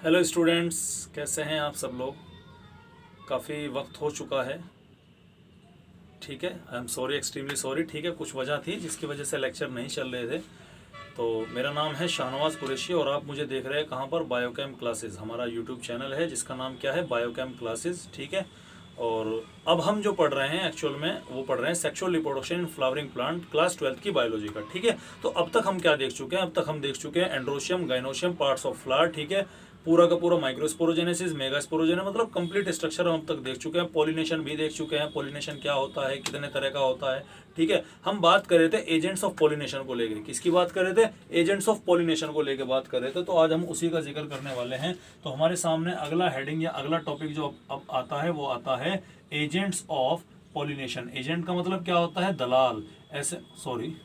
Hello students, कैसे हैं आप सब लोग। काफ़ी वक्त हो चुका है। ठीक है, I am sorry, extremely sorry. ठीक है, कुछ वजह थी जिसकी वजह से लेक्चर नहीं चल रहे थे। तो मेरा नाम है शाहनवाज कुरैशी और आप मुझे देख रहे हैं कहाँ पर, बायोकेम क्लासेस। हमारा यूट्यूब चैनल है जिसका नाम क्या है, बायोकेम क्लासेस। ठीक है, और अब हम जो पढ़ रहे हैं एक्चुअल में वो पढ़ रहे हैं sexual reproduction in flowering plant, class 12th की बायोलॉजी का। ठीक है, तो अब तक हम क्या देख चुके हैं, अब तक हम देख चुके हैं androecium, gynoecium, parts of flower. ठीक है, पूरा का पूरा माइक्रोस्पोरोजेनेसिस, मेगास्पोरोजेनेसिस, मतलब कंप्लीट स्ट्रक्चर हम अब तक देख चुके हैं। पॉलिनेशन भी देख चुके हैं, पॉलिनेशन क्या होता है, कितने तरह का होता है। ठीक है, हम बात कर रहे थे एजेंट्स ऑफ पॉलिनेशन को लेकर। किसकी बात कर रहे थे, एजेंट्स ऑफ पॉलिनेशन को लेकर बात कर रहे थे। तो आज हम उसी का जिक्र करने वाले हैं। तो हमारे सामने अगला हेडिंग या अगला टॉपिक जो अब आता है वो आता है एजेंट्स ऑफ पॉलिनेशन। एजेंट का मतलब क्या होता है, दलाल। ऐसे सॉरी,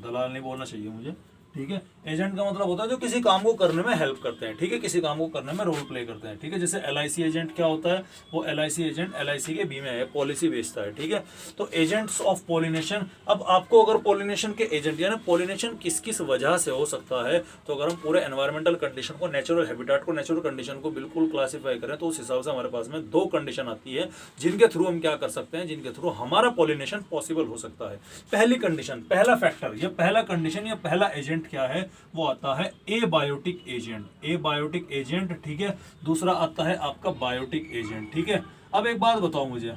दलाल नहीं बोलना चाहिए मुझे। ठीक है, एजेंट का मतलब होता है जो किसी काम को करने में हेल्प करते हैं। ठीक है, किसी काम को करने में रोल प्ले करते हैं। ठीक है, जैसे LIC एजेंट क्या होता है, वो LIC एजेंट LIC के बीमे है, पॉलिसी बेचता है। ठीक है, तो एजेंट्स ऑफ पॉलिनेशन। अब आपको अगर पॉलिनेशन के एजेंट यानी पॉलिनेशन किस किस वजह से हो सकता है, तो अगर हम पूरे एनवायरमेंटल कंडीशन को, नेचुरल हैबिटेट को, नेचुरल कंडीशन को बिल्कुल क्लासीफाई करें तो उस हिसाब से हमारे पास में दो कंडीशन आती है जिनके थ्रू हम क्या कर सकते हैं, जिनके थ्रू हमारा पॉलिनेशन पॉसिबल हो सकता है। पहली कंडीशन, पहला फैक्टर या पहला कंडीशन या पहला एजेंट क्या है, वो आता है एबायोटिक एजेंट। एबायोटिक एजेंट, ठीक है। दूसरा आता है आपका बायोटिक एजेंट। ठीक है, अब एक बात बताओ मुझे,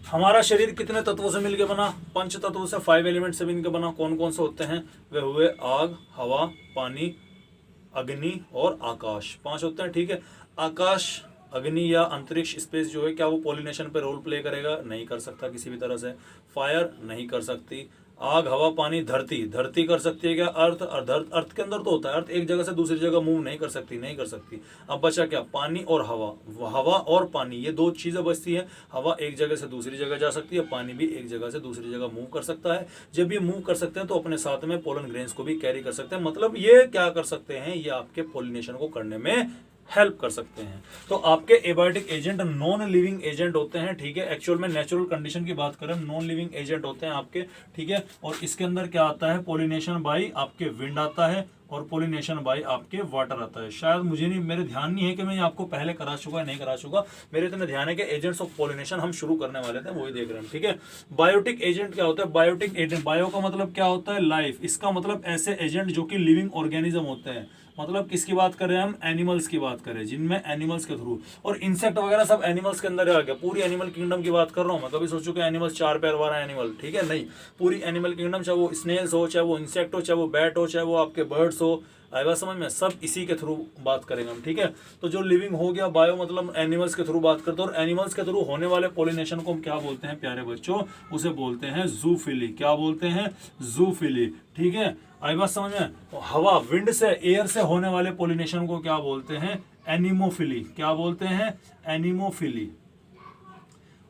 हमारा शरीर कितने तत्वों से मिलकर बना, 5 तत्वों से, 5 एलिमेंट से मिलकर बना। कौन कौन से होते हैं, वे हुए आग, हवा, पानी, अग्नि और आकाश। 5 होते हैं। ठीक है, आकाश, अग्नि या अंतरिक्ष, स्पेस जो है, क्या वो पॉलिनेशन पे रोल प्ले करेगा, नहीं कर सकता किसी भी तरह से। फायर नहीं कर सकती। आग, हवा, पानी, धरती, धरती कर सकती है क्या, अर्थ। अर्थ के अंदर तो होता है, अर्थ एक जगह से दूसरी जगह मूव नहीं कर सकती, नहीं कर सकती। अब बचा क्या, पानी और हवा। हवा और पानी, ये दो चीजें बचती है। हवा एक जगह से दूसरी जगह जा सकती है, पानी भी एक जगह से दूसरी जगह मूव कर सकता है। जब ये मूव कर सकते हैं तो अपने साथ में पोलन ग्रेन्स को भी कैरी कर सकते हैं। मतलब ये क्या कर सकते हैं, ये आपके पॉलिनेशन को करने में हेल्प कर सकते हैं। तो आपके abiotic agent non living agent होते हैं। ठीक है, एक्चुअल में नेचुरल कंडीशन की बात करें, नॉन लिविंग एजेंट होते हैं आपके। ठीक है, और इसके अंदर क्या आता है, पॉलिनेशन बाय आपके विंड आता है और पॉलिनेशन बाय आपके वाटर आता है। शायद मुझे नहीं, मेरे ध्यान नहीं है कि मैं आपको पहले करा चुका है, नहीं करा चुका। मेरे इतना ध्यान है कि एजेंट्स ऑफ पॉलिनेशन हम शुरू करने वाले थे, वही देख रहे हैं। ठीक है, बायोटिक एजेंट क्या होता है, बायोटिक एजेंट, बायो का मतलब क्या होता है, लाइफ। इसका मतलब ऐसे एजेंट जो कि लिविंग ऑर्गेनिज्म होते हैं। मतलब किसकी बात कर रहे हैं हम, एनिमल्स की बात करें, जिनमें एनिमल्स के थ्रू, और इंसेक्ट वगैरह सब एनिमल्स के अंदर आ गया। पूरी एनिमल किंगडम की बात कर रहा हूं मैं। कभी सोचो कि एनिमल्स 4 पैर वाला एनिमल, ठीक है, नहीं, पूरी एनिमल किंगडम, चाहे वो स्नेल्स हो, चाहे वो इंसेक्ट हो, चाहे वो बैट हो, चाहे वो आपके बर्ड्स हो, आए बात समझ में, सब इसी के थ्रू बात करेंगे हम। ठीक है, तो जो लिविंग हो गया, बायो मतलब एनिमल्स के थ्रू बात करते हैं, और एनिमल्स के थ्रू होने वाले पॉलिनेशन को हम क्या बोलते हैं प्यारे बच्चों, उसे बोलते हैं जूफिली। क्या बोलते हैं, जूफिली। ठीक है, आई बात समझ में। तो हवा, विंड से, एयर से होने वाले पॉलिनेशन को क्या बोलते हैं, एनिमोफिली। क्या बोलते हैं, एनिमोफिली।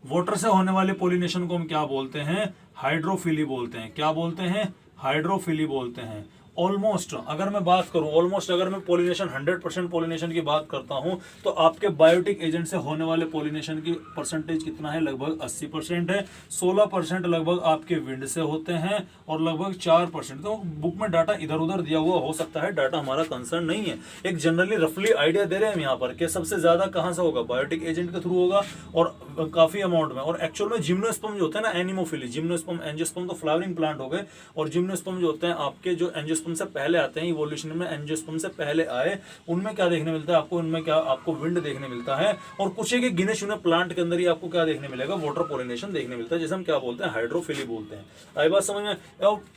वाटर से होने वाले पॉलिनेशन को हम क्या बोलते हैं, हाइड्रोफिली बोलते हैं। क्या बोलते हैं, हाइड्रोफिली बोलते हैं। ऑलमोस्ट अगर मैं बात करूं, ऑलमोस्ट अगर मैं पॉलिनेशन 100% पॉलिनेशन की बात करता हूं, तो आपके बायोटिक एजेंट से होने वाले पॉलिनेशन की परसेंटेज कितना है, लगभग 80% है। 16% लगभग आपके विंड से होते हैं और लगभग 4%, तो बुक में डाटा इधर उधर दिया हुआ हो सकता है, डाटा हमारा कंसर्न नहीं है। एक जनरली रफली आइडिया दे रहे हैं हम यहाँ पर कि सबसे ज्यादा कहां से होगा, बायोटिक एजेंट के थ्रू होगा और काफी अमाउंट में। और एक्चुअल में जिम्नोस्पर्म जो होता है ना, एनिमोफिली, जिम्नोस्पर्म, एंजियोस्पर्म तो फ्लावरिंग प्लांट हो गए, और जिम्नोस्पर्म जो होते हैं आपके, जो एंजियोस्पर्म से पहले आते हैं, इवोल्यूशन में एंजियोस्पर्म से पहले आए, उनमें क्या देखने मिलता है आपको, उनमें क्या आपको विंड देखने मिलता है। और कुछ एक गिने चुने प्लांट के अंदर ही आपको क्या देखने मिलेगा, वाटर पॉलिनेशन देखने मिलता है, जैसे हम क्या बोलते हैं, हाइड्रोफिली बोलते हैं। आई बात समझ में।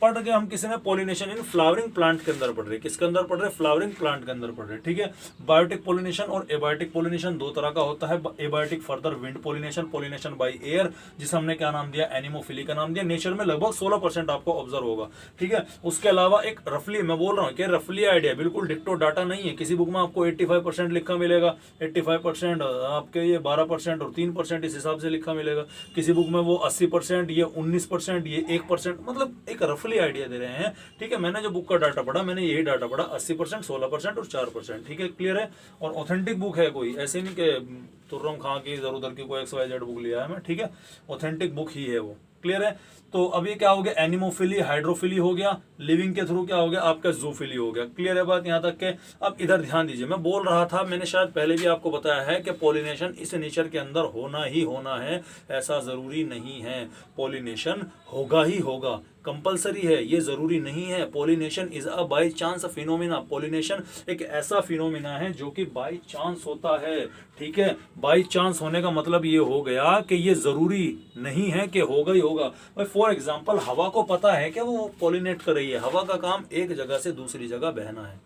पढ़ के हम किसी ने पॉलिनेशन इन फ्लावरिंग प्लांट के अंदर पढ़ रहे, किसके अंदर पढ़ रहे, फ्लावरिंग प्लांट के अंदर पढ़ रहे। ठीक है, बायोटिक पॉलिनेशन और एबायोटिक पॉलिनेशन दो तरह का होता है। Abiotic further wind pollination, pollination by air, जिसे हमने क्या नाम दिया, एनिमोफिली का नाम दिया। नेचर में लगभग 16% आपको ऑब्जर्व होगा। ठीक है, उसके अलावा एक रफली, मैं बोल रहा हूँ कि रफली आइडिया, बिल्कुल डिक्टो डाटा नहीं है। किसी बुक में आपको 85% लिखा मिलेगा, 85% आपके ये 12% और 3% इस हिसाब से लिखा मिलेगा। किसी बुक में वो 80%, ये 19%, ये 1%, मतलब एक रफली आइडिया दे रहे हैं। ठीक है, मैंने जो बुक का डाटा पढ़ा, मैंने यही डाटा पढ़ा, 80%, 16% और 4%। ठीक है, क्लियर है। और ऑथेंटिक बुक है कोई, ऐसे नहीं कि तुर्रम खां की इधर उधर की कोई XYZ बुक लिया है मैं। ठीक है, ऑथेंटिक बुक ही है वो। क्लियर है। तो अब ये क्या हो गया, एनिमोफिली, हाइड्रोफिली हो गया, लिविंग के थ्रू क्या हो गया आपका जूफिली हो गया। क्लियर है बात यहाँ तक के। अब इधर ध्यान दीजिए, मैं बोल रहा था, मैंने शायद पहले भी आपको बताया है कि पॉलिनेशन इस नेचर के अंदर होना ही होना है, ऐसा जरूरी नहीं है। पॉलिनेशन होगा ही होगा, कंपलसरी है, ये जरूरी नहीं है। Pollination is a by chance phenomena. Pollination एक ऐसा फिनोमिना है जो कि बाय चांस होता है, ठीक है। बाय चांस होने का मतलब ये हो गया कि ये जरूरी नहीं है कि होगा ही होगा। भाई फॉर एग्जांपल हवा को पता है कि वो पॉलिनेट कर रही है, हवा का काम एक जगह से दूसरी जगह बहना है।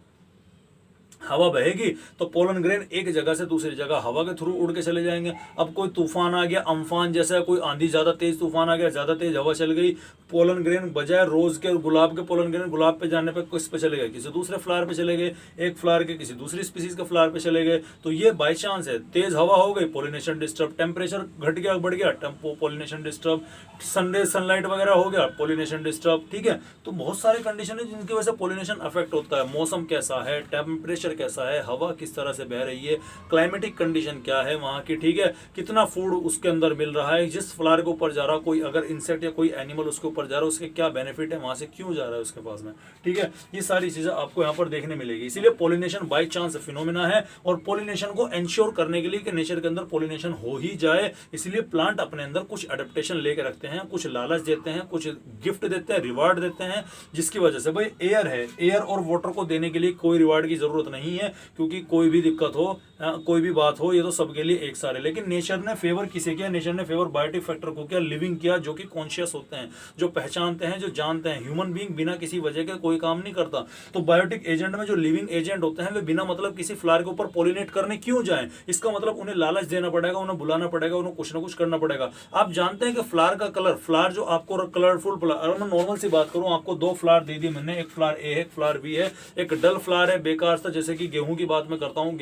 हवा बहेगी तो पोलन ग्रेन एक जगह से दूसरी जगह हवा के थ्रू उड़ के चले जाएंगे। अब कोई तूफान आ गया, अम्फान जैसा कोई आंधी, ज्यादा तेज तूफान आ गया, ज्यादा तेज हवा चल गई, पोलन ग्रेन बजाय रोज के और गुलाब के पोलन ग्रेन गुलाब पे जाने पे किस पे चले गए, किसी दूसरे फ्लावर पे चले गए, एक फ्लावर के किसी दूसरी स्पीसीज के फ्लावर पे चले गए। तो ये बाई चांस है। तेज हवा हो गई, पोलिनेशन डिस्टर्ब, टेम्परेचर घट गया बढ़ गया, पोलिनेशन डिस्टर्ब, सनरे सनलाइट वगैरह हो गया, पोलिनेशन डिस्टर्ब, ठीक है। तो बहुत सारे कंडीशन है जिनकी वजह से पोलिनेशन अफेक्ट होता है। मौसम कैसा है, टेम्परेचर कैसा है, हवा किस तरह से बह रही है, क्लाइमेटिक कंडीशन क्या है वहां की, ठीक है, कितना फूड उसके अंदर मिल रहा है, जिस फ्लावर के ऊपर जा रहा, कोई अगर इंसेक्ट या कोई एनिमल उसके ऊपर जा रहा है उसके क्या बेनिफिट है, वहां से क्यों जा रहा है उसके पास में, ठीक है। ये सारी चीजें आपको यहाँ पर देखने मिलेगी। इसीलिए पॉलिनेशन बाय चांस फिनोमिना है, और पॉलिनेशन को एंश्योर करने के लिए कि नेचर के अंदर पॉलिनेशन हो ही जाए, इसलिए प्लांट अपने अंदर कुछ एडेप्टेशन लेके रखते हैं, कुछ लालच देते हैं, कुछ गिफ्ट देते हैं, रिवार्ड देते हैं, जिसकी वजह से भाई एयर है, एयर और वाटर को देने के लिए कोई रिवार्ड की जरूरत नहीं है, क्योंकि कोई भी दिक्कत हो, कोई भी बात हो, ये तो सबके लिए एक सारे। लेकिन नेचर ने फेवर किसे किया, नेचर ने फेवर बायोटिक फैक्टर को किया, लिविंग किया, जो कि कॉन्शियस होते हैं, जो पहचानते हैं, जो जानते हैं। ह्यूमन बीइंग बिना किसी वजह के कोई काम नहीं करता। तो बायोटिक एजेंट में जो लिविंग एजेंट होते हैं वे बिना मतलब किसी फ्लावर के ऊपर पॉलिनेट करने क्यों जाएं, इसका मतलब उन्हें लालच देना पड़ेगा, उन्हें बुलाना पड़ेगा, उन्हें कुछ ना कुछ करना पड़ेगा। आप जानते हैं कि फ्लावर का कलर, फ्लावर जो आपको कलरफुल फ्लावर, अगर मैं नॉर्मल सी बात करूं, आपको दो फ्लावर दे दी मैंने, एक फ्लावर ए है, एक फ्लावर बी है, एक डल फ्लावर है बेकार सा, जैसे कि गेहूं की बात मैं करता हूं,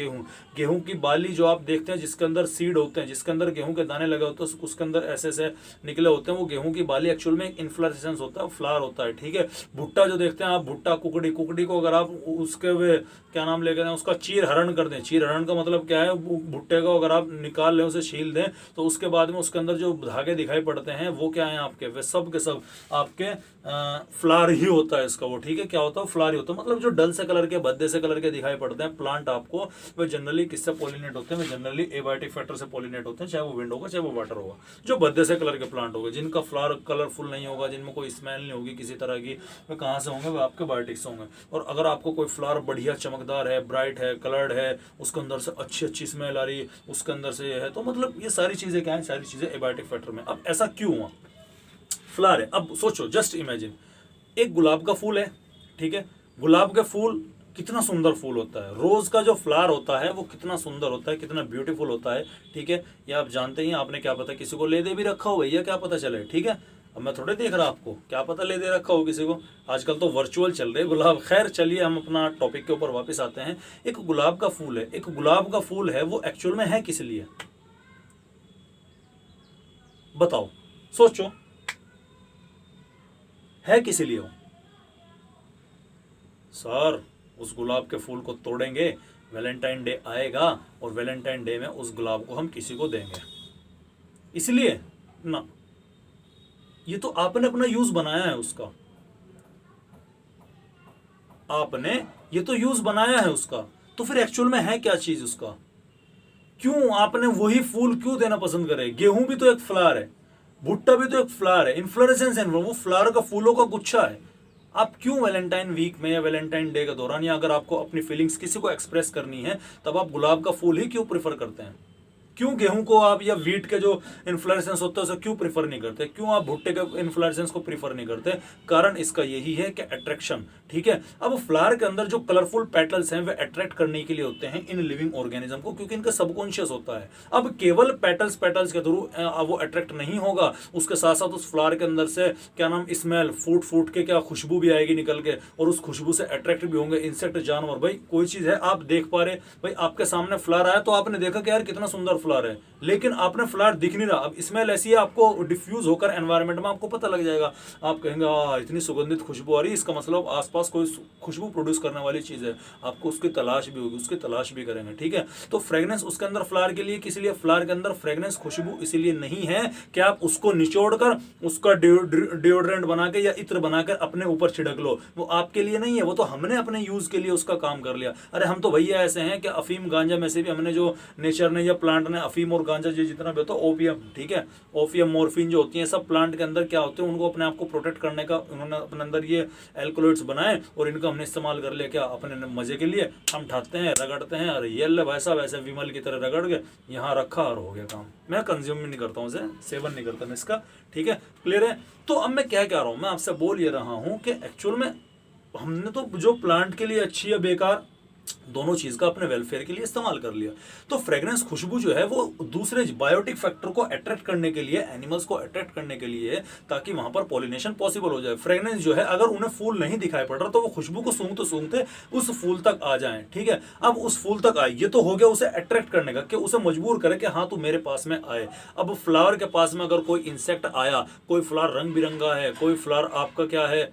गेहूं की बाली जो आप देखते हैं जिसके अंदर सीड होते हैं, जिसके अंदर गेहूं के दाने लगे होते हैं, उसके अंदर ऐसे ऐसे निकले होते हैं, वो गेहूं की बाली एक्चुअल में इन्फ्लोरेसेंस होता है, फ्लावर होता है, ठीक है। भुट्टा जो देखते हैं आप, भुट्टा, कुकड़ी, कुकड़ी को अगर आप उसके वे क्या नाम लेकर उसका चीर हरण कर दें, चीर हरण का मतलब क्या है, भुट्टे को अगर आप निकाल लें, उसे छील दें, तो उसके बाद में उसके अंदर जो धागे दिखाई पड़ते हैं वो क्या है आपके, वे सब के सब आपके फ्लावर ही होता है इसका वो, ठीक है। क्या होता है, फ्लावर ही होता है। मतलब जो डल से कलर के, भद्दे से कलर के दिखाई पड़ते हैं प्लांट आपको, वे जनरली किससे पॉलिनेट होते हैं, वे जनरली एबायोटिक फैक्टर से पॉलिनेट होते हैं, चाहे वो विंड होगा चाहे वो वाटर होगा। जो भद्दे से कलर के प्लांट होंगे, जिनका फ्लावर कलरफुल नहीं होगा, जिनमें कोई स्मेल नहीं होगी किसी तरह की, वे कहाँ से होंगे, वे आपके बायोटिक से होंगे। और अगर आपको कोई फ्लावर बढ़िया चमकदार है, ब्राइट है, कलर्ड है, उसके अंदर से अच्छी अच्छी स्मेल आ रही है, उसके अंदर से ये है, तो मतलब ये सारी चीजें क्या है, सारी चीजें एबायोटिक फैक्टर में। अब ऐसा क्यों हुआ, फ्लावर है, अब सोचो, जस्ट इमेजिन एक गुलाब का फूल है, ठीक है। गुलाब का फूल कितना सुंदर फूल होता है, रोज का जो फ्लावर होता है वो कितना सुंदर होता है, कितना ब्यूटीफुल होता है, ठीक है। ये आप जानते ही हैं, आपने क्या पता किसी को ले दे भी रखा हो भैया, क्या पता चले, ठीक है। अब मैं थोड़े देख रहा आपको, क्या पता ले दे रखा हो किसी को, आजकल तो वर्चुअल चल रहे गुलाब। खैर चलिए हम अपना टॉपिक के ऊपर वापस आते हैं। एक गुलाब का फूल है, एक गुलाब का फूल है, वो एक्चुअल में है किस लिए, बताओ, सोचो, है किस लिए हो। सर उस गुलाब के फूल को तोड़ेंगे, वैलेंटाइन डे आएगा और वैलेंटाइन डे में उस गुलाब को हम किसी को देंगे, इसलिए ना, ये तो आपने अपना यूज बनाया है उसका, आपने ये तो यूज बनाया है उसका, तो फिर एक्चुअल में है क्या चीज उसका, क्यों आपने वही फूल क्यों देना पसंद करे। गेहूं भी तो एक फ्लावर है, भुट्टा भी तो एक फ्लावर है, इन्फ्लोरेसेंस है, वो फ्लावर का फूलों का गुच्छा है। आप क्यों वैलेंटाइन वीक में या वैलेंटाइन डे के दौरान, या अगर आपको अपनी फीलिंग्स किसी को एक्सप्रेस करनी है, तब आप गुलाब का फूल ही क्यों प्रेफर करते हैं, क्यों गेहूं को आप या वीट के जो इन्फ्लोरेसेंस होता है उसे क्यों प्रीफर नहीं करते, क्यों आप भुट्टे के इन्फ्लोरेसेंस को प्रीफर नहीं करते। कारण इसका यही है कि अट्रैक्शन, ठीक है। अब फ्लावर के अंदर जो कलरफुल पेटल्स हैं वे अट्रैक्ट करने के लिए होते हैं इन लिविंग ऑर्गेनिज्म को, क्योंकि इनका सबकॉन्शियस होता है। अब केवल पेटल्स के थ्रू वो अट्रैक्ट नहीं होगा, उसके साथ साथ उस फ्लावर के अंदर से क्या नाम, स्मेल, फूट के क्या खुशबू भी आएगी निकल के, और उस खुशबू से अट्रैक्ट भी होंगे इंसेक्ट, जानवर। भाई कोई चीज है आप देख पा रहे, भाई आपके सामने फ्लावर आया तो आपने देखा कि यार कितना सुंदर फ्लावर है, लेकिन आपने फ्लावर दिख नहीं रहा। अब स्मेल ऐसी है, आपको डिफ्यूज होकर एनवायरनमेंट में आपको पता लग जाएगा। आप कहेंगे इतनी सुगंधित खुशबू आ रही है, इसका मतलब आसपास कोई खुशबू प्रोड्यूस करने वाली चीज़ है। आपको उसकी तलाश भी होगी, उसकी तलाश भी करेंगे, ठीक है। तो फ्रेगनेंस उसके अंदर फ्लावर के लिए, किस लिए फ्लावर के अंदर फ्रेगनेंस खुशबू इसीलिए नहीं है कि आप उसको निचोड़ कर उसका डिओड्रेंट बना के या इत्र बनाकर अपने ऊपर छिड़क लो, वो आपके लिए नहीं है, वो तो हमने अपने यूज के लिए उसका काम कर लिया। अरे हम तो भैया ऐसे हैं कि अफीम गांजा में से भी हमने जो नेचर ने या प्लांट ने अफीम और गांजा जो जितना भी होता है, ओपियम, ठीक है, ओपियम मॉर्फिन जो होती है, सब प्लांट के अंदर क्या होते हैं, उनको अपने आप को प्रोटेक्ट करने का उन्होंने अपने अंदर ये एल्कोलॉइड्स बनाए और इनका हमने इस्तेमाल कर लिया क्या, अपने मजे के लिए। हम ठाते हैं, रगड़ते हैं, अरे ये ले वैसा वैसे विमल की तरह रगड़ के यहाँ रखा और हो गया काम। मैं कंज्यूम नहीं करता हूँ, उसे सेवन नहीं करता मैं इसका, ठीक है, क्लियर है। तो अब मैं क्या कह रहा हूँ, मैं आपसे बोल ये रहा हूँ कि एक्चुअल में हमने तो जो प्लांट के लिए अच्छी या बेकार दोनों चीज का अपने वेलफेयर के लिए इस्तेमाल कर लिया। तो फ्रेग्रेंस खुशबू जो है वो दूसरे बायोटिक फैक्टर को अट्रैक्ट करने के लिए, एनिमल्स को अट्रैक्ट करने के लिए, ताकि वहां पर पॉलिनेशन पॉसिबल हो जाए। फ्रेग्रेंस जो है, अगर उन्हें फूल नहीं दिखाई पड़ रहा तो वो खुशबू को सूंघते उस फूल तक आ जाए, ठीक है। अब उस फूल तक आए, ये तो हो गया उसे अट्रैक्ट करने का, कि उसे मजबूर करे कि हाँ तू मेरे पास में आए। अब फ्लावर के पास में अगर कोई इंसेक्ट आया, कोई फ्लावर रंग बिरंगा है, कोई फ्लावर आपका क्या है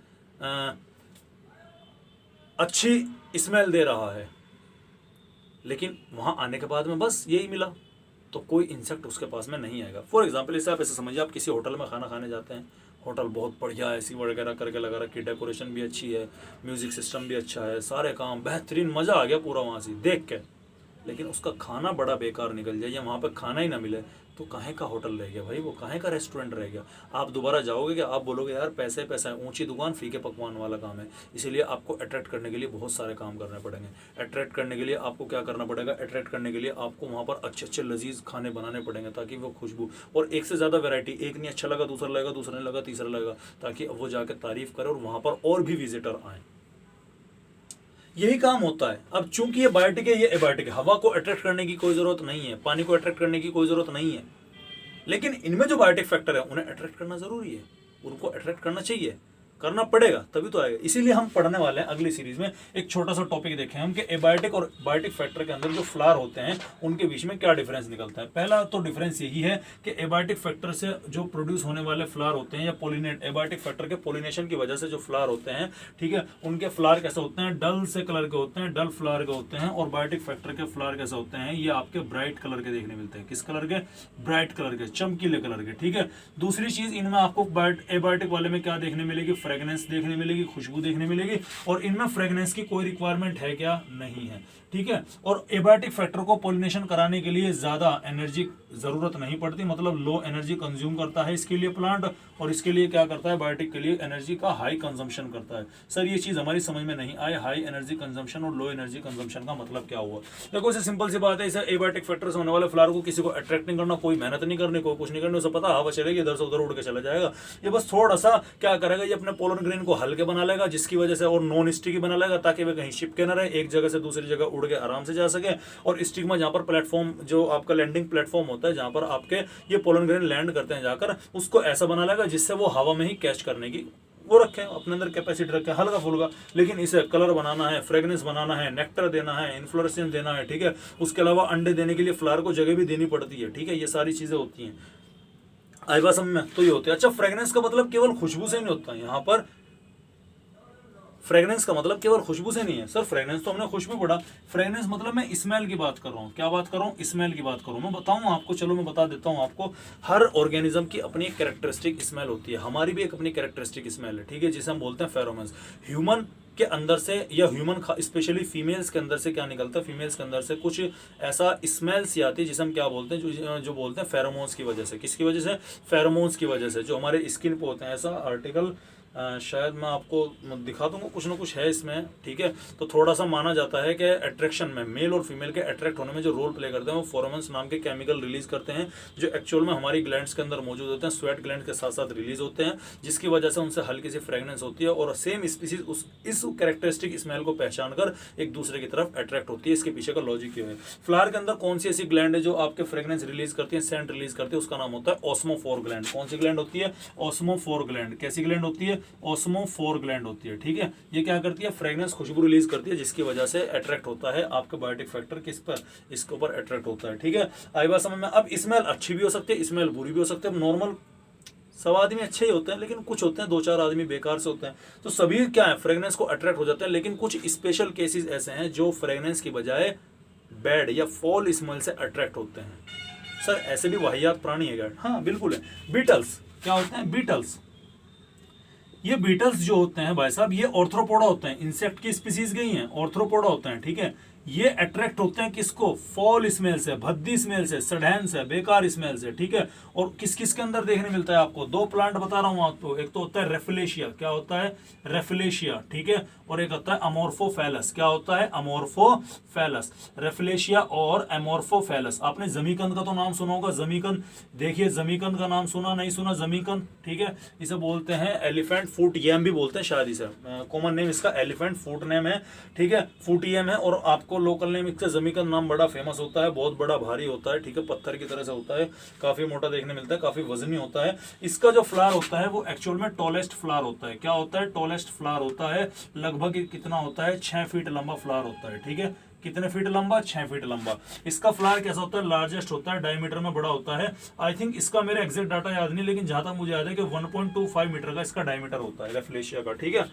अच्छी स्मेल दे रहा है, लेकिन वहां आने के बाद में बस यही मिला, तो कोई इंसेक्ट उसके पास में नहीं आएगा। फॉर एग्जाम्पल इसे आप ऐसे समझिए, आप किसी होटल में खाना खाने जाते हैं, होटल बहुत बढ़िया ऐसी वगैरह करके लगा रखी, डेकोरेशन भी अच्छी है, म्यूजिक सिस्टम भी अच्छा है, सारे काम बेहतरीन, मजा आ गया पूरा वहां से देख के, लेकिन उसका खाना बड़ा बेकार निकल जाए या वहाँ पर खाना ही ना मिले, तो काहे का होटल रह गया भाई, वो काहे का रेस्टोरेंट रह गया। आप दोबारा जाओगे कि आप बोलोगे यार पैसे पैसा है, ऊंची दुकान फीके पकवान वाला काम है। इसीलिए आपको अट्रैक्ट करने के लिए बहुत सारे काम करने पड़ेंगे। अट्रैक्ट करने के लिए आपको क्या करना पड़ेगा, अट्रैक्ट करने के लिए आपको वहाँ पर अच्छे अच्छे लजीज खाने बनाने पड़ेंगे, ताकि वो खुशबू, और एक से ज़्यादा वैरायटी, एक नहीं अच्छा लगा दूसरा लगेगा, दूसरा नहीं लगा तीसरा लगेगा, ताकि वो जाकर तारीफ करे और वहाँ पर और भी विजिटर आए। यही काम होता है। अब चूंकि ये बायोटिक है, ये एबायोटिक है, हवा को अट्रैक्ट करने की कोई जरूरत नहीं है, पानी को अट्रैक्ट करने की कोई जरूरत नहीं है, लेकिन इनमें जो बायोटिक फैक्टर है उन्हें अट्रैक्ट करना जरूरी है, उनको अट्रैक्ट करना चाहिए, करना पड़ेगा तभी तो आएगा। इसीलिए हम पढ़ने वाले हैं अगली सीरीज में एक छोटा सा टॉपिक देखें हम कि एबायोटिक और बायोटिक फैक्टर के अंदर जो फ्लावर होते हैं उनके बीच में क्या डिफरेंस निकलता है। पहला तो डिफरेंस यही है कि एबायोटिक फैक्टर से जो प्रोड्यूस होने वाले फ्लावर होते हैं, या पोलिनेट, एबायोटिक फैक्टर के पोलिनेशन की वजह से जो फ्लावर होते हैं, ठीक है, उनके फ्लावर कैसे होते हैं, डल से कलर के होते हैं, डल फ्लावर के होते हैं, और बायोटिक फैक्टर के फ्लावर कैसे होते हैं, ये आपके ब्राइट कलर के देखने मिलते हैं। किस कलर के, ब्राइट कलर के, चमकीले कलर के, ठीक है। दूसरी चीज, इनमें आपको एबायोटिक वाले में क्या देखने मिलेगी, फ्रेग्रेंस देखने मिलेगी, खुशबू देखने मिलेगी, और इनमें फ्रेग्रेंस की कोई रिक्वायरमेंट है क्या, नहीं है, ठीक है। और एबायोटिक फैक्टर को पॉलिनेशन कराने के लिए ज्यादा एनर्जी जरूरत नहीं पड़ती, मतलब लो एनर्जी कंज्यूम करता है इसके लिए प्लांट, और इसके लिए क्या करता है, बायोटिक के लिए एनर्जी का हाई कंजम्पशन करता है। सर ये चीज हमारी समझ में नहीं आए, हाई एनर्जी कंजम्पशन और लो एनर्जी कंजम्पशन का मतलब क्या हुआ। देखो इसे सिंपल सी बात है, इसे एबायोटिक फैक्टर से होने वाले फ्लावर को किसी को अट्रैक्ट नहीं करना, कोई मेहनत नहीं करनी, कोई कुछ नहीं करना, उसे पता हवा चलेगी इधर से उधर उड़ के चला जाएगा। ये बस थोड़ा सा क्या करेगा, ये अपने पोलन ग्रेन को हल्के बना लेगा, जिसकी वजह से, और नॉन स्टिकी बना लेगा, ताकि वे कहीं चिपके ना रहे, एक जगह से दूसरी जगह उड़ के आराम से जा सके। और स्टिग्मा जहां पर प्लेटफॉर्म, जो आपका लैंडिंग प्लेटफॉर्म होता है, जहां पर आपके ये पोलन ग्रेन लैंड करते हैं जाकर, उसको ऐसा बना लेगा जिससे वो हवा में ही कैच करने की वो रखें, अपने अंदर कैपेसिटी रखें, हल्का फुल्का। लेकिन इसे कलर बनाना है, फ्रेग्रेंस बनाना है, नेक्टर देना है, इन्फ्लोरेसेंस देना है, ठीक है। उसके अलावा अंडे देने के लिए फ्लावर को जगह भी देनी पड़ती है, ठीक है। ये सारी चीजें होती हैं आइवासम में, तो ये होती है। अच्छा, फ्रेग्रेंस का मतलब केवल खुशबू से नहीं होता, यहाँ पर फ्रेग्रेंस का मतलब केवल खुशबू से नहीं है। सर फ्रेग्रेंस तो हमने खुशबू पढ़ा, फ्रेग्रेंस मतलब मैं स्मेल की बात कर रहा हूँ। क्या बात कर रहा हूँ, स्मेल की बात कर रहा हूँ। मैं बताऊँ आपको, चलो मैं बता देता हूँ आपको। हर ऑर्गेनिज्म की अपनी एक कैरेक्टरिस्टिक स्मेल होती है, हमारी भी एक अपनी कैरेक्टरिस्टिक स्मेल है, ठीक है, जिसे हम बोलते हैं फेरोमोन्स। ह्यूमन के अंदर से, या ह्यूमन स्पेशली फीमेल्स के अंदर से क्या निकलता है, फीमेल्स के अंदर से कुछ ऐसा स्मेल सी आती है जिसे हम क्या बोलते हैं, जो बोलते हैं फेरोमोन्स की वजह से। किसकी वजह से, फेरोमोन्स की वजह से, जो हमारे स्किन पे होते हैं। ऐसा आर्टिकल शायद मैं आपको दिखा दूंगा, कुछ ना कुछ है इसमें, ठीक है। तो थोड़ा सा माना जाता है कि अट्रैक्शन में, मेल और फीमेल के अट्रैक्ट होने में जो रोल प्ले करते हैं, वो फेरोमोन्स नाम के केमिकल रिलीज करते हैं, जो एक्चुअल में हमारी ग्लैंड्स के अंदर मौजूद होते हैं, स्वेट ग्लैंड के साथ साथ रिलीज होते हैं, जिसकी वजह से उनसे हल्की सी फ्रेग्रेंस होती है, और सेम स्पीसीज इस कैरेक्टरिस्टिक स्मेल को पहचान कर एक दूसरे की तरफ अट्रैक्ट होती है। इसके पीछे का लॉजिक ये है। फ्लावर के अंदर कौन सी ऐसी ग्लैंड है जो आपके फ्रेग्रेंस रिलीज करती है, सेंट रिलीज करती है, उसका नाम होता है ऑस्मोफोर ग्लैंड। कौन सी ग्लैंड होती है, ऑस्मोफोर ग्लैंड। कैसी ग्लैंड होती है, ओस्मोफोर ग्लैंड होती है, ठीक है। ये क्या करती है, फ्रेग्रेंस, खुशबू रिलीज करती है, जिसकी वजह से अट्रैक्ट होता है आपका बायोटिक फैक्टर किस पर, इसके ऊपर अट्रैक्ट होता है, ठीक है। आई बात समझ में। अब स्मेल अच्छी भी हो सकती है, स्मेल बुरी भी हो सकती है। नॉर्मल सब आदमी अच्छे ही होते हैं, लेकिन कुछ होते हैं 2-4 आदमी बेकार से होते हैं। तो सभी क्या है, फ्रेग्रेंस को अट्रैक्ट हो जाते हैं, लेकिन कुछ स्पेशल केसेस ऐसे हैं जो फ्रेग्रेंस की बजाय बैड या फॉल स्मेल से अट्रैक्ट होते हैं। सर ऐसे भी वाहियात प्राणी है क्या? हाँ बिल्कुल है। बीटल्स क्या होते हैं, बीटल्स, ये बीटल्स जो होते हैं भाई साहब, ये ऑर्थ्रोपोडा होते हैं, इंसेक्ट की स्पीसीज गई हैं, ऑर्थ्रोपोडा होते हैं, ठीक है। ये अट्रैक्ट होते हैं किसको, फॉल स्मेल से, भद्दी स्मेल से, सड़ैन से, बेकार स्मेल से, ठीक है। और किस किस के अंदर देखने मिलता है आपको, 2 प्लांट बता रहा हूं आपको, एक तो होता है रेफिलेशिया, क्या होता है, रेफिलेशिया, ठीक है, और एक होता है अमोर्फोफैलस, क्या होता है, अमोर्फोफैलस, रेफिलेशिया और अमोर्फोफैलस। आपने जमीकंद का तो नाम सुना होगा, जमीकंद, देखिए जमीकंद का नाम सुना, नहीं सुना, जमीकंद, ठीक है। इसे बोलते हैं एलिफेंट फूट यम भी बोलते हैं शायद, इसे कॉमन नेम इसका एलिफेंट फूट नेम है, ठीक है, फूट यम है। और आपको लोकल नेम इसका जमीकंद नाम बड़ा फेमस होता है, बहुत बड़ा भारी होता है, ठीक है, पत्थर की तरह से होता है, काफी मोटा देखने मिलता है, काफी वजनी होता है। इसका जो फ्लावर होता है वो एक्चुअल में टॉलेस्ट फ्लावर होता है, क्या होता है, टॉलेस्ट फ्लावर होता है, लगभग कितना होता है, 6 फीट लंबा फ्लावर होता है, ठीक है। कितने फीट लंबा, 6 फीट लंबा। इसका फ्लावर कैसा होता है, लार्जेस्ट होता है, डायमीटर में बड़ा होता है। आई थिंक इसका मेरे एग्जैक्ट डाटा याद नहीं, लेकिन जहां तक मुझे याद है कि 1.25 मीटर का इसका डायमीटर होता है रेफिलेशिया का, ठीक है।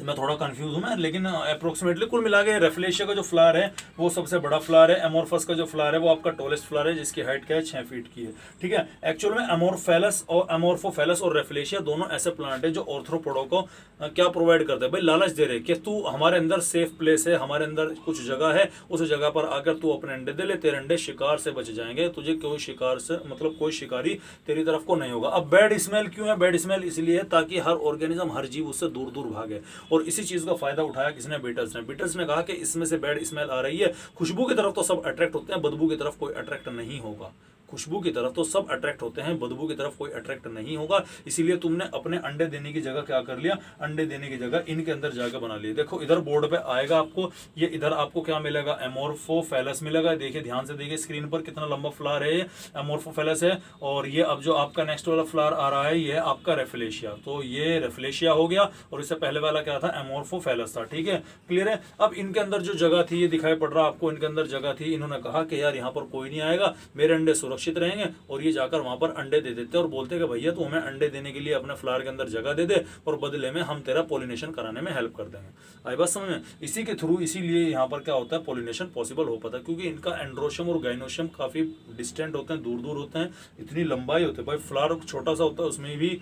मैं थोड़ा कंफ्यूज हूं मैं, लेकिन अप्रोक्सीमेटली कुल मिला के रेफिलेशिया का जो फ्लावर है वो सबसे बड़ा फ्लावर है। एमोर्फस का जो फ्लावर है वो आपका टॉलेस्ट फ्लावर है, जिसकी हाइट क्या है, 6 फीट की है, ठीक है। एक्चुअल में एमोर्फेलस और एमोर्फोफेलस और रेफिलेशिया दोनों ऐसे प्लांट है जो ऑर्थ्रोपोडा को क्या प्रोवाइड करते हैं, भाई लालच दे रहे कि तू हमारे अंदर सेफ प्लेस है, हमारे अंदर कुछ जगह है, उस जगह पर आकर तू अपने अंडे दे ले, तेरे अंडे शिकार से बच जाएंगे, तुझे कोई शिकार से मतलब कोई शिकारी तेरी तरफ को नहीं होगा। अब बैड स्मेल क्यों है, बैड स्मेल इसलिए है ताकि हर ऑर्गेनिज्म, हर जीव उससे दूर दूर भागे। और इसी चीज का फायदा उठाया किसने, बीटल्स ने। बीटल्स ने कहा कि इसमें से बैड स्मेल आ रही है, खुशबू की तरफ तो सब अट्रैक्ट होते हैं, बदबू की तरफ कोई अट्रैक्ट नहीं होगा। खुशबू की तरफ तो सब अट्रैक्ट होते हैं, बदबू की तरफ कोई अट्रैक्ट नहीं होगा। इसीलिए तुमने अपने अंडे देने की जगह क्या कर लिया, अंडे देने की जगह इनके अंदर जाकर बना लिया। देखो इधर बोर्ड पे आएगा आपको, ये इधर आपको क्या मिलेगा, एमोर्फोफैलस मिलेगा। देखिए ध्यान से देखिए स्क्रीन पर कितना लंबा फ्लावर है, ये एमोर्फोफैलस है। और ये अब जो आपका नेक्स्ट वाला फ्लावर आ रहा है ये आपका रेफिलेशिया, तो ये रेफिलेशिया हो गया, और इससे पहले वाला क्या था, एमोर्फोफैलस था, ठीक है, क्लियर है। अब इनके अंदर जो जगह थी, ये दिखाई पड़ रहा आपको, इनके अंदर जगह थी। इन्होंने कहा कि यार यहाँ पर कोई नहीं आएगा, मेरे अंडे सुरक्षित रहेंगे, और ये जाकर वहां पर अंडे दे देते और बोलते कि भैया तू हमें अंडे देने के लिए अपने फ्लावर के अंदर जगह दे दे, और बदले में हम तेरा पॉलिनेशन कराने में हेल्प कर देंगे। आई बात समझ में। इसी के थ्रू, इसीलिए यहाँ पर क्या होता है, पॉलिनेशन पॉसिबल हो पाता है, क्योंकि इनका एंड्रोशियम और गाइनोशियम काफी डिस्टेंट होते हैं, दूर दूर होते हैं, इतनी लंबाई होती है। भाई फ्लावर छोटा सा होता है, उसमें भी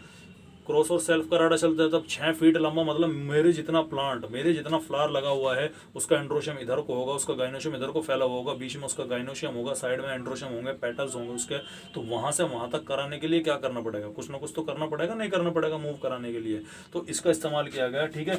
क्रॉस और सेल्फ का राडा चलता है, तब 6 फीट लंबा, मतलब मेरे जितना प्लांट, मेरे जितना फ्लावर लगा हुआ है, उसका एंड्रोशियम इधर को होगा, उसका गाइनोशियम इधर को फैला हुआ होगा, बीच में उसका गाइनोशियम होगा, साइड में एंड्रोशियम होंगे, पेटल्स होंगे उसके। तो वहां से वहां तक कराने के लिए क्या करना पड़ेगा, कुछ ना कुछ तो करना पड़ेगा, नहीं करना पड़ेगा मूव कराने के लिए। तो इसका इस्तेमाल किया गया, ठीक है।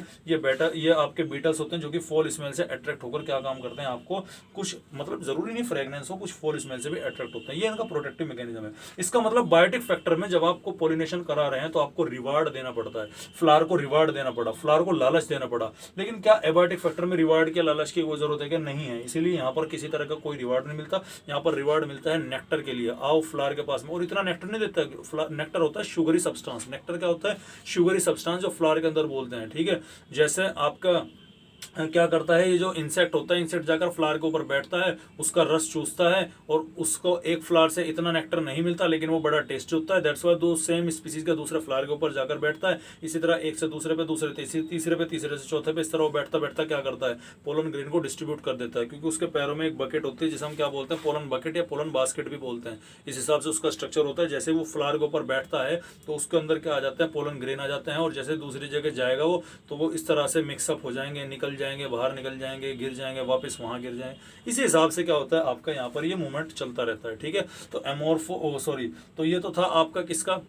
ये आपके बीटल्स होते हैं जो कि फॉल स्मेल से अट्रैक्ट होकर क्या काम करते हैं, आपको कुछ मतलब जरूरी नहीं फ्रेग्रेंस हो, कुछ फॉल स्मेल से भी अट्रैक्ट होते हैं। ये इनका प्रोटेक्टिव मैकेनिज्म है। इसका मतलब बायोटिक फैक्टर में जब आपको पॉलिनेशन करा रहे हैं तो आपको रिवार्ड देना पड़ता है, फ्लावर को रिवार्ड देना पड़ा, फ्लावर को लालच देना पड़ा। लेकिन क्या एबायोटिक फैक्टर में रिवार्ड के लालच की कोई जरूरत है क्या, नहीं है। इसीलिए यहाँ पर किसी तरह का कोई रिवार्ड नहीं मिलता। यहाँ पर रिवार्ड मिलता है नेक्टर के लिए, आओ फ्लावर के पास में। और इतना नेक्टर नहीं देता, नेक्टर होता है शुगरी सब्सटेंस। नेक्टर क्या होता है, शुगरी सब्सटेंस जो फ्लावर के अंदर बोलते हैं, ठीक है। जैसे आपका क्या करता है, ये जो इंसेक्ट होता है, इंसेक्ट जाकर फ्लावर के ऊपर बैठता है, उसका रस चूसता है, और उसको एक फ्लावर से इतना नेक्टर नहीं मिलता, लेकिन वो बड़ा टेस्टी होता है। दैट्स वाई दो सेम स्पीसीज का दूसरे फ्लावर के ऊपर जाकर बैठता है। इसी तरह एक से दूसरे पे, दूसरे तीसरे पे, तीसरे से चौथे पे, इस तरह वो बैठता बैठता क्या करता है, पोलन ग्रेन को डिस्ट्रीब्यूट कर देता है। क्योंकि उसके पैरों में एक बकेट होती है, जिसे हम क्या बोलते हैं, पोलन बकेट या पोलन बास्केट भी बोलते हैं। इस हिसाब से उसका स्ट्रक्चर होता है। जैसे वो फ्लावर के ऊपर बैठता है तो उसके अंदर क्या आ जाते हैं, पोलन ग्रेन आ जाते हैं, और जैसे दूसरी जगह जाएगा वो, तो वो इस तरह से मिक्सअप हो जाएंगे, निकल जाएंगे, बाहर निकल जाएंगे, गिर जाएंगे, वापस वहां गिर जाएंगे। इसी हिसाब से क्या होता है, आपका यहाँ पर ये मूवमेंट चलता रहता है, ठीक है। तो तो ये तो था आपका किसका,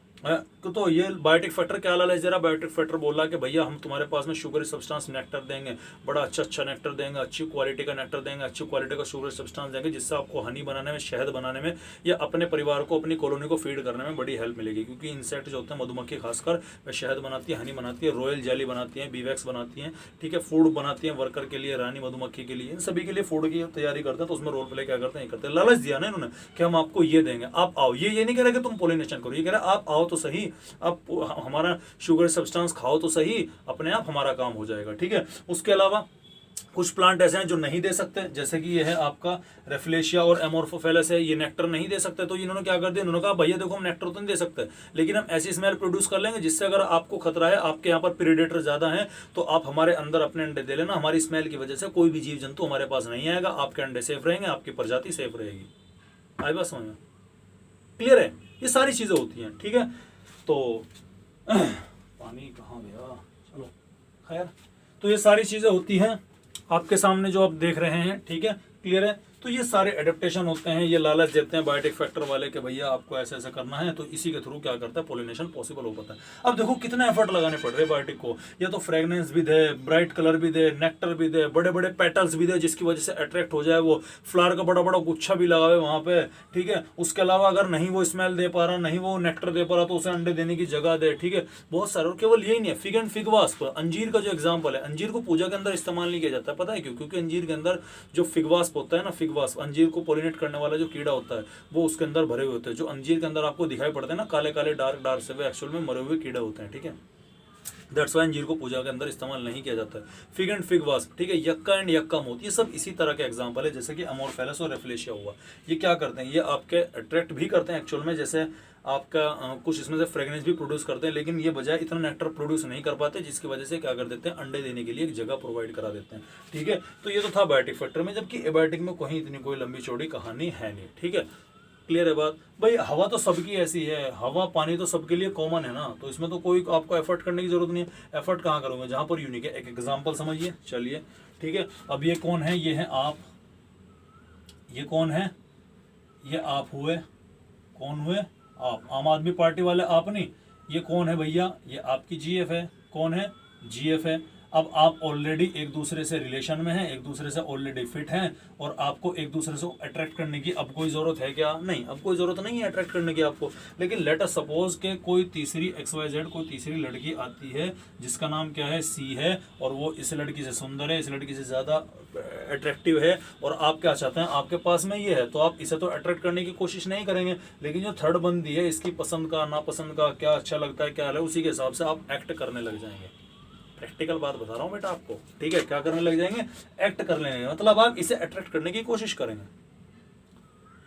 तो ये बायोटिक फैक्टर क्या लालच दे रहा, बायोटिक फैक्टर बोला कि भैया हम तुम्हारे पास में शुगरी सब्सटेंस नेक्टर देंगे, बड़ा अच्छा नेक्टर देंगे, अच्छी क्वालिटी का नेक्टर देंगे, अच्छी क्वालिटी का शुगर सब्सटेंस देंगे, जिससे आपको हनी बनाने में, शहद बनाने में, या अपने परिवार को, अपनी कॉलोनी को फीड करने में बड़ी हेल्प मिलेगी। क्योंकि इंसेक्ट जो होते हैं, मधुमक्खी खासकर, वे शहद बनाती है, हनी बनाती है, रॉयल जेली बनाती है, बीवैक्स बनाती है, ठीक है, फूड बनाती है वर्कर के लिए, रानी मधुमक्खी के लिए, इन सभी के लिए फूड की तैयारी करते हैं। तो उसमें रोल प्ले क्या करते हैं, करते हैं, लालच दिया ना इन्होंने कि हम आपको ये देंगे, आप आओ। ये नहीं कह रहे कि तुम पॉलिनेशन करो, ये कह रहे आप आओ, खाओ तो सही, आप हमारा शुगर सब्सटेंस खाओ तो सही, अपने आप हमारा काम हो जाएगा, ठीक है। उसके अलावा कुछ प्लांट ऐसे हैं जो नहीं दे सकते, जैसे कि ये है आपका रेफ्लेशिया और एमोर्फोफेलस है, ये नेक्टर नहीं दे सकते, तो इन्होंने क्या कर दिया, इन्होंने कहा भैया देखो हम नेक्टर तो नहीं दे सकते, लेकिन हम ऐसी स्मेल प्रोड्यूस कर लेंगे जिससे अगर आपको खतरा है, आपके यहाँ पर प्रीडेटर ज्यादा है, तो आप हमारे अंदर अपने अंडे दे लेना, हमारी स्मेल की वजह से कोई भी जीव जंतु हमारे पास नहीं आएगा, आपके अंडे सेफ रहेंगे, आपकी प्रजाति सेफ रहेगी। आई बात समझ में? क्लियर है? ये सारी चीजें होती हैं, ठीक है। तो पानी कहाँ गया, चलो खैर, तो ये सारी चीजें होती हैं आपके सामने जो आप देख रहे हैं, ठीक है, क्लियर है। तो ये सारे एडेप्टेशन होते हैं, ये लालच देते हैं बायोटिक फैक्टर वाले कि भैया आपको ऐसे ऐसे करना है, तो इसी के थ्रू क्या करता है, पोलिनेशन पॉसिबल हो पाता है। अब देखो कितने एफर्ट लगाने पड़ रहे हैं बायोटिक को, या तो फ्रेगनेंस भी दे, ब्राइट कलर भी दे, नेक्टर भी दे, बड़े बड़े पेटल्स भी दे जिसकी वजह से अट्रैक्ट हो जाए, वो फ्लावर का बड़ा बड़ा गुच्छा भी लगावे वहां पे, ठीक है। उसके अलावा अगर नहीं वो स्मेल दे पा रहा, नहीं वो नेक्टर दे पा रहा, तो उसे अंडे देने की जगह दे, ठीक है। बहुत सारे, और केवल यही नहीं है, फिग एंड फिग वास्प, अंजीर का जो एग्जाम्पल है, अंजीर को पूजा के अंदर इस्तेमाल नहीं किया जाता, पता है क्यों? क्योंकि अंजीर के अंदर जो फिग वास्प होता है ना, फिग वास्प अंजीर को पोलिनेट करने वाला जो कीड़ा होता है, वो उसके अंदर भरे हुए होते हैं। जो अंजीर के अंदर आपको दिखाई पड़ते हैं ना काले काले डार्क डार्क से, वो एक्चुअल में मरे हुए कीड़े होते हैं, ठीक है। दैट्स वाई अंजीर को पूजा के अंदर इस्तेमाल नहीं किया जाता है। फिग एंड फिग वास्प, ठीक है, यक्का एंड यक्का मोथ, ये सब इसी तरह के एग्जांपल है, जैसे कि अमोरफेलस और रेफ्लेशिया हुआ। ये क्या करते हैं, ये आपके अट्रैक्ट भी करते हैं एक्चुअल में, जैसे आपका कुछ इसमें से फ्रेग्रेंस भी प्रोड्यूस करते हैं, लेकिन ये बजाय इतना नेक्टर प्रोड्यूस नहीं कर पाते, जिसकी वजह से क्या कर देते हैं, अंडे देने के लिए एक जगह प्रोवाइड करा देते हैं, ठीक है। तो ये तो था बायोटिक फैक्टर में, जबकि एबायोटिक में कहीं इतनी कोई लंबी चौड़ी कहानी है नहीं, ठीक है। क्लियर है बात भाई? हवा तो सबकी ऐसी है, हवा पानी तो सबके लिए कॉमन है ना, तो इसमें तो कोई आपको एफर्ट करने की जरूरत नहीं है। एफर्ट कहाँ करोगे, जहां पर यूनिक है। एक एग्जांपल समझिए, चलिए, ठीक है। अब ये कौन है, ये है आप, ये कौन है, ये आप हुए, कौन हुए, आप, आम आदमी पार्टी वाले आप नहीं। ये कौन है भैया, ये आपकी जीएफ है, कौन है, जीएफ है। अब आप ऑलरेडी एक दूसरे से रिलेशन में हैं, एक दूसरे से ऑलरेडी फिट हैं, और आपको एक दूसरे से अट्रैक्ट करने की अब कोई जरूरत है क्या? नहीं, अब कोई जरूरत नहीं है अट्रैक्ट करने की आपको। लेकिन लेट अस सपोज के कोई तीसरी XYZ, कोई तीसरी लड़की आती है जिसका नाम क्या है, सी है, और वो इस लड़की से सुंदर है, इस लड़की से ज्यादा अट्रैक्टिव है, और आप क्या चाहते हैं, आपके पास में ये है, तो आप इसे तो अट्रैक्ट करने की कोशिश नहीं करेंगे। लेकिन जो थर्ड बंदी है, इसकी पसंद का नापसंद का, क्या अच्छा लगता है क्या है, उसी के हिसाब से आप एक्ट करने लग जाएंगे। प्रैक्टिकल बात बता रहा हूं बेटा आपको, ठीक है। क्या करने लग जाएंगे, एक्ट कर लेंगे, मतलब आप इसे अट्रैक्ट करने की कोशिश करेंगे,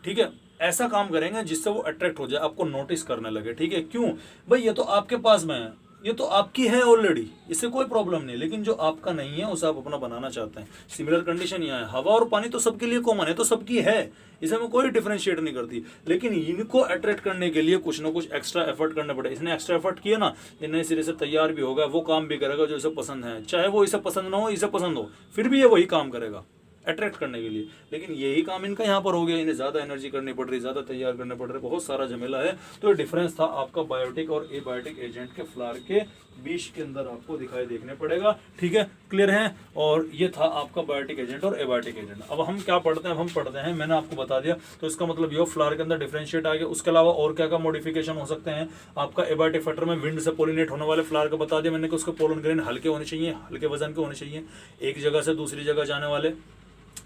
ठीक है। ऐसा काम करेंगे जिससे वो अट्रैक्ट हो जाए, आपको नोटिस करने लगे, ठीक है। क्यों भाई, ये तो आपके पास में है, ये तो आपकी है ऑलरेडी, इससे कोई प्रॉब्लम नहीं, लेकिन जो आपका नहीं है उसे आप अपना बनाना चाहते हैं। सिमिलर कंडीशन यहाँ है, हवा और पानी तो सबके लिए कॉमन है, तो सबकी है, इसमें कोई डिफरेंशिएट नहीं करती, लेकिन इनको अट्रैक्ट करने के लिए कुछ ना कुछ एक्स्ट्रा एफर्ट करना पड़े। इसने एक्स्ट्रा एफर्ट किया ना, ये नए सिरे से तैयार भी होगा, वो काम भी करेगा जो इसे पसंद है, चाहे वो इसे पसंद ना हो, इसे पसंद हो, फिर भी ये वही काम करेगा अट्रैक्ट करने के लिए। लेकिन यही काम इनका यहाँ पर हो गया, इन्हें ज्यादा एनर्जी करनी पड़ रही, ज्यादा तैयार करने पड़ रहे, बहुत सारा झमेला है। तो ये डिफरेंस था आपका बायोटिक और एबायोटिक एजेंट के फ्लावर के बीच के अंदर आपको दिखाई देखने पड़ेगा, ठीक है, क्लियर है। और ये था आपका बायोटिक एजेंट और एबायोटिक एजेंट। अब हम क्या पढ़ते हैं, अब हम पढ़ते हैं, मैंने आपको बता दिया, तो इसका मतलब ये फ्लावर के अंदर डिफरेंशिएट आ गया। उसके अलावा और क्या क्या मॉडिफिकेशन हो सकते हैं आपका एबायोटिक फैक्टर में, विंड से पोलिनेट होने वाले फ्लावर का बता दिया मैंने कि उसके पोलन ग्रेन हल्के होने चाहिए, हल्के वजन के होने चाहिए, एक जगह से दूसरी जगह जाने वाले,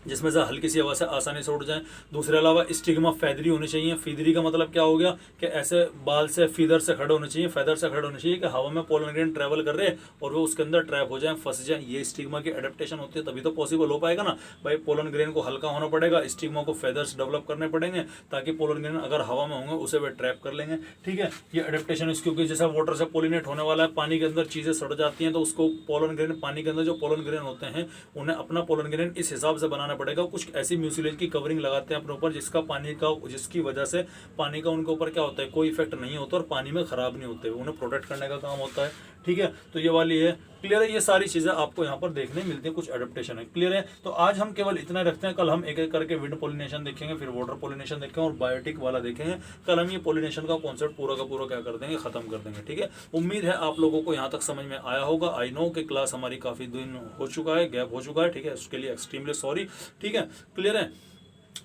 जिसमें से हल्की सी हवा से आसानी से उड़ जाए। दूसरे अलावा स्टिग्मा फैदरी होनी चाहिए। फीदरी का मतलब क्या हो गया कि ऐसे बाल से फीदर से खड़े होने चाहिए, फेदर से खड़े होने चाहिए कि हवा में पोलन ग्रेन ट्रैवल कर रहे हैं और वो उसके अंदर ट्रैप हो जाए, फंस जाए। ये स्टिग्मा की एडेप्टेशन होती है, तभी तो पॉसिबल हो पाएगा ना भाई। पोलन ग्रेन को हल्का होना पड़ेगा, स्टिग्मा को फेदर्स डेवलप करने पड़ेंगे, ताकि पोलन ग्रेन अगर हवा में होंगे उसे वे ट्रैप कर लेंगे, ठीक है। ये एडेप्टेशन इसकी, क्योंकि जैसा वाटर से पोलिनेट होने वाला है, पानी के अंदर चीजें सड़ जाती हैं, तो उसको पोलन ग्रेन, पानी के अंदर जो पोलन ग्रेन होते हैं उन्हें अपना पोलन ग्रेन इस हिसाब से बनाना पड़ेगा। कुछ ऐसी म्यूसिलेज की कवरिंग लगाते हैं अपने ऊपर, जिसका पानी का, जिसकी वजह से पानी का उनके ऊपर क्या होता है, कोई इफेक्ट नहीं होता और पानी में खराब नहीं होते, उन्हें प्रोटेक्ट करने का काम होता है, ठीक है। तो ये वाली है, क्लियर है। ये सारी चीजें आपको यहाँ पर देखने मिलती है, कुछ एडेप्टेशन है, क्लियर है। तो आज हम केवल इतना रखते हैं, कल हम एक एक करके विंड पोलिनेशन देखेंगे, फिर वाटर पोलिनेशन देखेंगे और बायोटिक वाला देखेंगे। कल हम ये पोलिनेशन का कॉन्सेप्ट पूरा का पूरा क्या कर देंगे, खत्म कर देंगे, ठीक है। उम्मीद है आप लोगों को यहाँ तक समझ में आया होगा। आई नो कि क्लास हमारी काफी दिन हो चुका है, गैप हो चुका है, ठीक है, उसके लिए एक्सट्रीमली सॉरी, ठीक है, क्लियर है।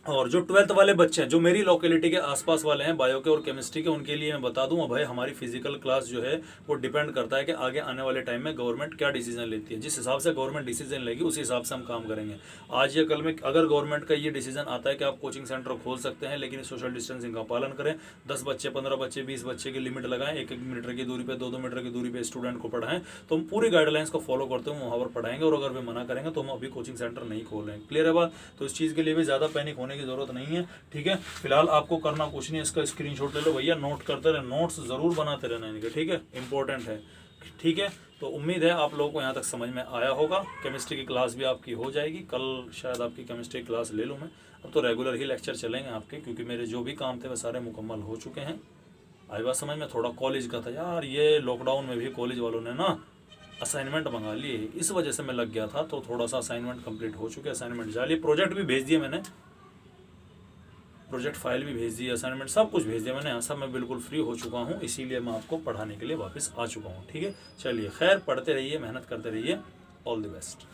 और जो 12th वाले बच्चे हैं, जो मेरी लोकेलिटी के आसपास वाले हैं बायो के और केमिस्ट्री के, उनके लिए मैं बता दूं भाई, हमारी फिजिकल क्लास जो है वो डिपेंड करता है कि आगे आने वाले टाइम में गवर्नमेंट क्या डिसीजन लेती है। जिस हिसाब से गवर्नमेंट डिसीजन लेगी उस हिसाब से हम काम करेंगे। आज या कल में अगर गवर्नमेंट का ये डिसीजन आता है कि आप कोचिंग सेंटर खोल सकते हैं, लेकिन सोशल डिस्टेंसिंग का पालन करें, 10 बच्चे, 15 बच्चे, 20 बच्चे की लिमिट लगाएं, 1-1 मीटर की दूरी पे, 2-2 मीटर की दूरी पे स्टूडेंट को पढ़ाएं, तो हम पूरी गाइडलाइंस को फॉलो करते हुए वहाँ पर पढ़ाएंगे। और अगर वे मना करेंगे तो हम अभी कोचिंग सेंटर नहीं खोल रहे हैं। क्लियर है बात? तो इस चीज़ के लिए भी ज़्यादा पैनिक होने की जरूरत नहीं है, ठीक है। फिलहाल आपको करना कुछ नहीं है, इसका स्क्रीनशॉट ले लो भैया, नोट करते रहे, नोट्स जरूर बनाते रहना इनके, ठीक है, इंपॉर्टेंट है, ठीक है। तो उम्मीद है आप लोगों को यहाँ तक समझ में आया होगा। केमिस्ट्री की क्लास भी आपकी हो जाएगी, कल शायद आपकी केमिस्ट्री क्लास ले लूँ मैं। अब तो रेगुलर ही लेक्चर चलेंगे आपके, क्योंकि मेरे जो भी काम थे वे सारे मुकम्मल हो चुके हैं। आई बात समझ में? थोड़ा कॉलेज का था यार, ये लॉकडाउन में भी कॉलेज वालों ने ना असाइनमेंट मंगा लिए, इस वजह से मैं लग गया था, तो थोड़ा सा असाइनमेंट कंप्लीट हो चुके, असाइनमेंट जाली, प्रोजेक्ट भी भेज दिए मैंने, प्रोजेक्ट फाइल भी भेज दी, असाइनमेंट सब कुछ भेज दिया मैंने। यहाँ सब मैं बिल्कुल फ्री हो चुका हूँ, इसीलिए मैं आपको पढ़ाने के लिए वापस आ चुका हूँ, ठीक है। चलिए खैर, पढ़ते रहिए, मेहनत करते रहिए, ऑल द बेस्ट।